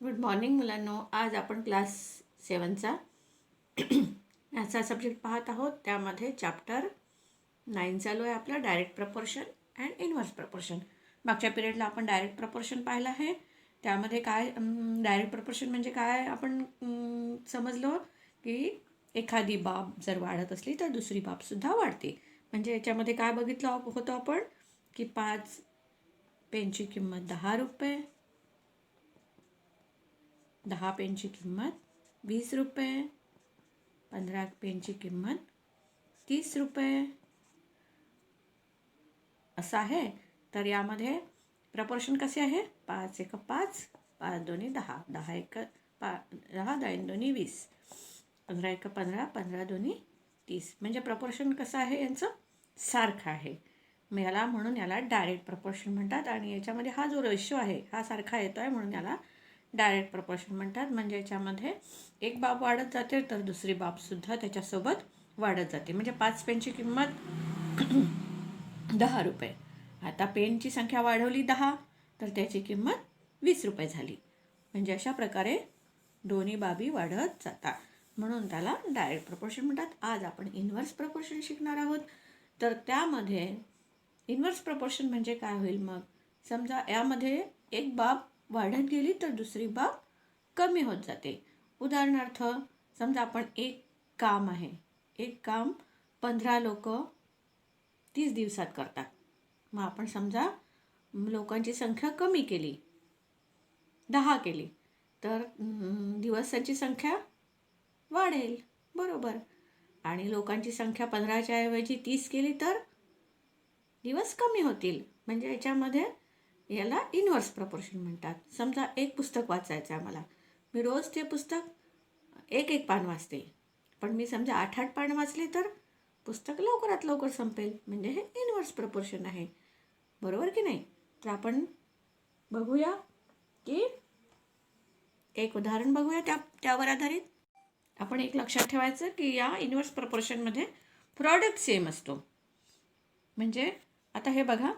Good morning मुलांनो. आज आपण क्लास 7चा मॅथ्सचा सब्जेक्ट पाहत आहोत. त्यामध्ये चॅप्टर 9 चालू आहे आपला, direct proportion and inverse proportion. मागच्या पिरियडला आपण डायरेक्ट प्रपोर्शन पाहिलं आहे. त्यामध्ये काय डायरेक्ट प्रपोर्शन म्हणजे काय आपण समजलो की एखादी बाब जर वाढत असली तर दुसरी बाबसुद्धा वाढते. म्हणजे याच्यामध्ये काय बघितलं होतं आपण की 5 पेनची किंमत 10 रुपये, 10 पेनची किंमत 20 रुपये, 15 पेनची किंमत 30 रुपये असं आहे. तर यामध्ये प्रपोर्शन कसे आहे? 5 एक 5, 5 दोन्ही 10, 10 एक 10, 10 दोन्ही 20, 15 एक 15, 15 दोन्ही 30. म्हणजे प्रपोर्शन कसं आहे यांचं? सारखं आहे. म्हणून याला डायरेक्ट प्रपोर्शन म्हणतात. आणि याच्यामध्ये हा जो रेशो आहे हा सारखा येतो आहे म्हणून याला डायरेक्ट प्रपोर्शन म्हणतात. म्हणजे याच्यामध्ये एक बाब वाढत जाते तर दुसरी बाबसुद्धा त्याच्यासोबत वाढत जाते. म्हणजे 5 पेनची किंमत 10 रुपये. आता पेनची संख्या वाढवली 10 तर त्याची किंमत 20 रुपये झाली. म्हणजे अशा प्रकारे दोन्ही बाबी वाढत जातात म्हणून त्याला डायरेक्ट प्रपोर्शन म्हणतात. आज आपण इन्व्हर्स प्रपोर्शन शिकणार आहोत. तर त्यामध्ये इन्व्हर्स प्रपोर्शन म्हणजे काय होईल? मग समजा यामध्ये एक बाब वाढत गेली तर दुसरी बाब कमी होत जाते. उदाहरणार्थ समजा आपण एक काम 15 लोक 30 दिवसात करतात. मग आपण समजा लोकांची संख्या कमी केली, 10 केली, तर दिवसांची संख्या वाढेल, बरोबर. आणि लोकांची संख्या 15च्या ऐवजी 30 केली तर दिवस कमी होतील. म्हणजे याच्यामध्ये याला इन्व्हर्स प्रपोर्शन म्हणतात. समजा एक पुस्तक वाचायचं आहे मला, मी रोज ते पुस्तक एक पान वाचते, पण मी समजा 8 पान वाचले तर पुस्तक लवकरात लवकर संपेल. म्हणजे हे इन्व्हर्स प्रपोर्शन आहे, बरोबर की नाही? तर आपण बघूया की एक उदाहरण बघूया त्यावर आधारित. आपण एक लक्षात ठेवायचं की या इन्व्हर्स प्रपोर्शनमध्ये प्रॉडक्ट सेम असतो. म्हणजे आता हे बघा,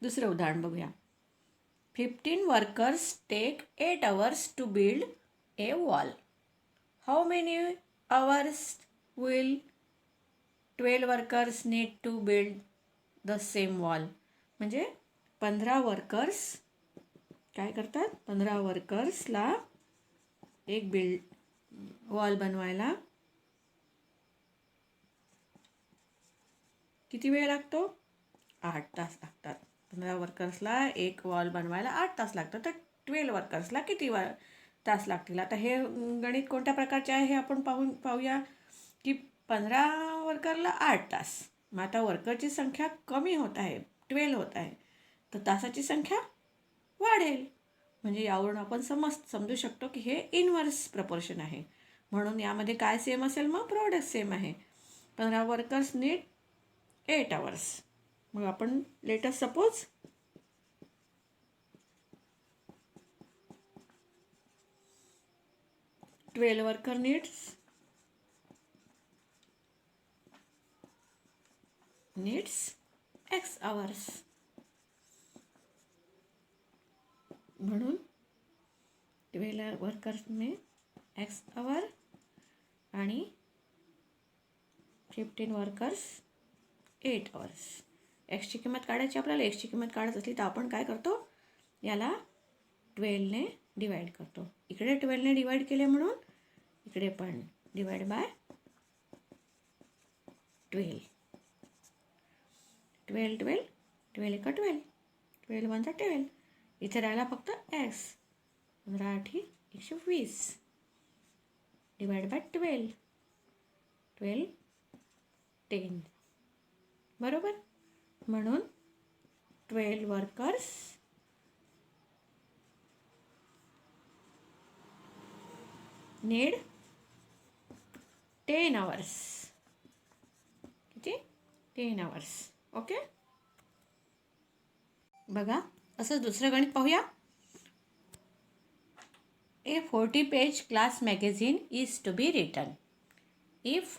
दुसरं उदाहरण बघूया. 15 workers take 8 hours to build a wall. How many hours will 12 workers need to build the same wall. म्हणजे 15 वर्कर्स काय करतात? 15 वर्कर्सला एक वॉल बनवायला किती वेळ लागतो? 8 तास लागतात. 15 वर्कर्सला एक वॉल बनवायला 8 तास लागतात. तर 12 वर्कर्सला किती तास लागतील? आता हे गणित कोणत्या प्रकारचे आहे हे आपण पाहूया की 15 वर्करला 8 तास. मग आता वर्करची संख्या कमी होत आहे, 12 होत आहे, तर तासाची संख्या वाढेल. म्हणजे यावरून आपण समजू शकतो की हे इन्व्हर्स प्रपोर्शन आहे. म्हणून यामध्ये काय सेम असेल? मग प्रोडक्ट सेम आहे. 15 वर्कर्स नीड 8 hours. मग आपण let suppose 12 worker needs X hours. म्हणून 12 वर्कर्सने X hour आणि 15 वर्कर्स 8 hours. एक्सची किंमत काढायची आपल्याला. एक्सची किंमत काढत असली तर आपण काय करतो? याला 12ने डिवाईड करतो. इकडे 12ने डिवाईड केले म्हणून इकडे पण डिवाईड बाय 12. 12 एका 12, 12 वनचा 12. इथे राहिला फक्त एक्स. 15 8 120 डिवाईड बाय 12, 12 10, बरोबर. म्हणून 12 वर्कर्स नीड 10 hours. किती? 10 hours. ओके. बघा, असं दुसरं गणित पाहूया. A 40-page class magazine is to be written. If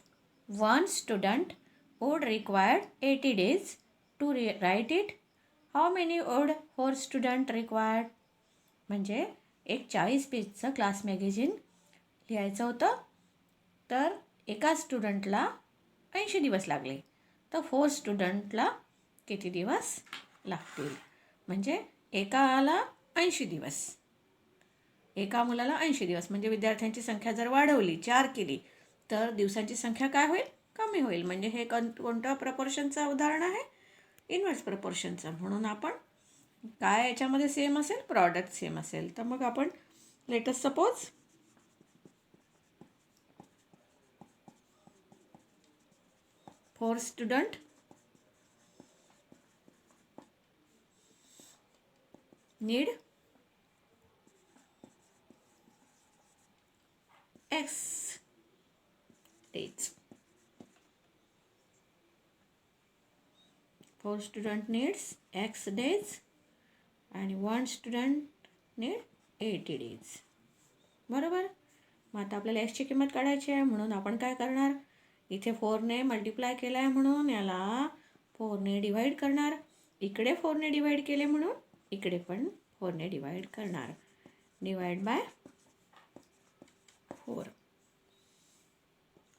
one student would require 80 days to write it, how many would 4 students required? म्हणजे एक 40 पेजचं क्लास मॅगझिन लिहायचं होतं. तर एका स्टुडंटला 80 दिवस लागले. तर 4 स्टुडंटला किती दिवस लागतील? म्हणजे एकाला 80 दिवस, एका मुलाला 80 दिवस. म्हणजे विद्यार्थ्यांची संख्या जर वाढवली, 4 केली, तर दिवसांची संख्या काय होईल? कमी होईल. म्हणजे हे कोणत्या प्रपोर्शनचं उदाहरण आहे? इन्व्हर्स प्रपोर्शनचं. म्हणून आपण काय याच्यामध्ये सेम असेल? प्रॉडक्ट सेम असेल. तर मग आपण late us suppose 4 student need X days. 4 student needs X days आणि 1 student need 80 days. बरोबर. मग आता आपल्याला Xची किंमत काढायची आहे. म्हणून आपण काय करणार? इथे 4ने मल्टिप्लाय केला आहे म्हणून याला 4ने डिवाईड करणार. इकडे 4ने डिवाईड केले म्हणून इकडे पण 4ने डिवाईड करणार. Divide by 4.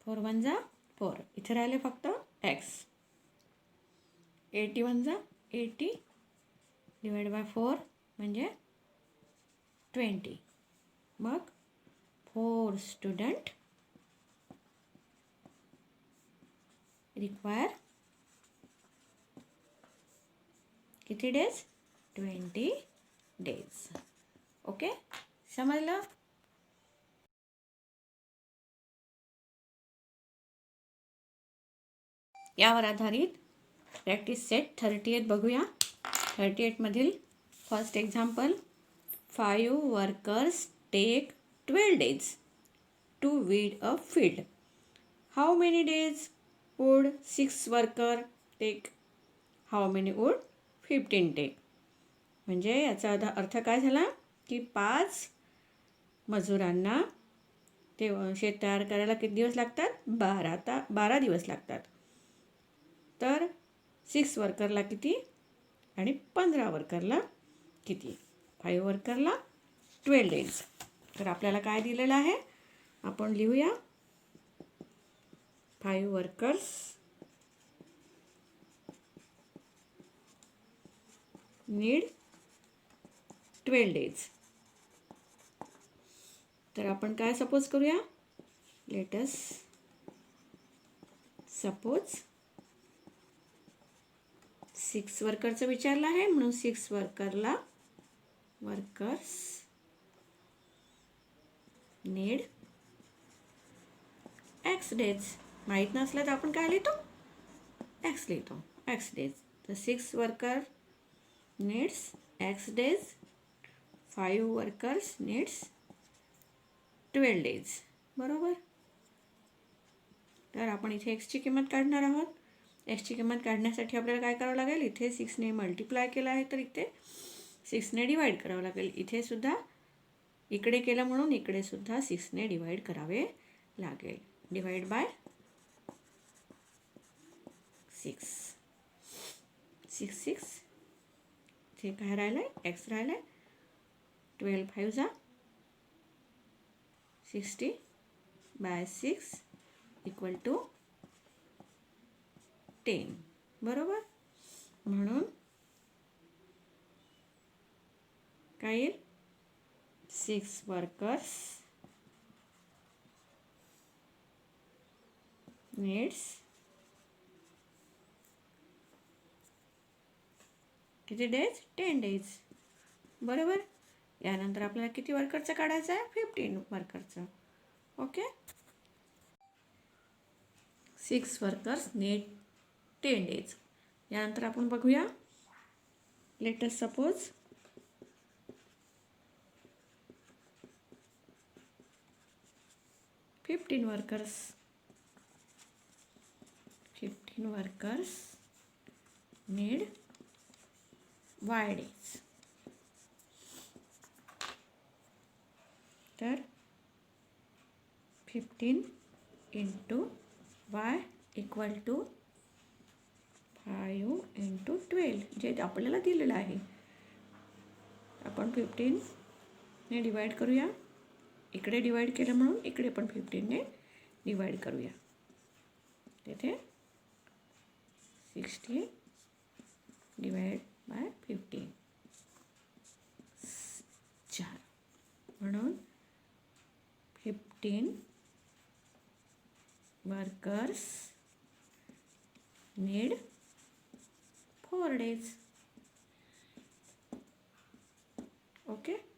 4 1 जा 4. इथे राहिले फक्त X. 80 1 जा 80 डिवाईड बाय 4 म्हणजे 20. मग 4 स्टुडंट रिक्वायर किती डेज? 20 डेज. ओके, समजलं? यावर आधारित प्रॅक्टिस सेट 38 बघूया. 38 मधील first example. 5 workers take 12 days to weed a field. How many days would 6 worker take? How many would 15 take? म्हणजे याचा अर्थ काय झाला की 5 मजुरांना ते शेत तयार करायला किती दिवस लागतात? 12 दिवस लागतात. तर 6 वर्करला किती आणि 15 वर्करला किती? 5 वर्करला 12 days. तर आपल्याला काय दिलेलं आहे? आपण लिहूया 5 वर्कर्स नीड 12 days. तर आपण काय सपोज करूया? लेट अस सपोज 6 वर्करचं विचारलं आहे म्हणून 6 वर्कर्स नीड X days. माहीत नसलं तर आपण काय लिहितो? X लिहितो. X days. तर 6 worker needs X days. 5 workers needs 12 days. बरोबर. तर आपण इथे Xची किंमत काढणार आहोत. Xची किंमत काढण्यासाठी आपल्याला काय करावं लागेल? इथे 6ने मल्टिप्लाय केलं आहे तर इथे 6ने डिवाईड करावं लागेल. इथे सुद्धा इकडे केलं म्हणून इकडे सुद्धा 6ने डिवाईड करावे लागेल. Divide bye 6. 6 इथे काय राहिलं आहे? X राहिलं आहे. 12 5 जा 60 बाय 6 इक्वल टू 10. बरोबर. म्हणून काय येईल? 6 वर्कर्स नीड्स किती डेज? 10 days. बरोबर. यानंतर आपल्याला किती वर्करचं काढायचं आहे? 15 वर्करचं. ओके. 6 workers need 10 days. यानंतर आपण बघूया. Let us suppose 15 workers need Y days. तर 15 into Y equal to 5 into 12 जे आपल्याला दिलेलं आहे. आपण 15 ने डिवाइड करूया. इकडे डिवाइड केलं म्हणून इकडे पण 15ने डिवाइड करूया. तिथे 60 डिवाइड बाय 15 4 म्हणून 15 वर्कर्स नीड 4 days. ओके.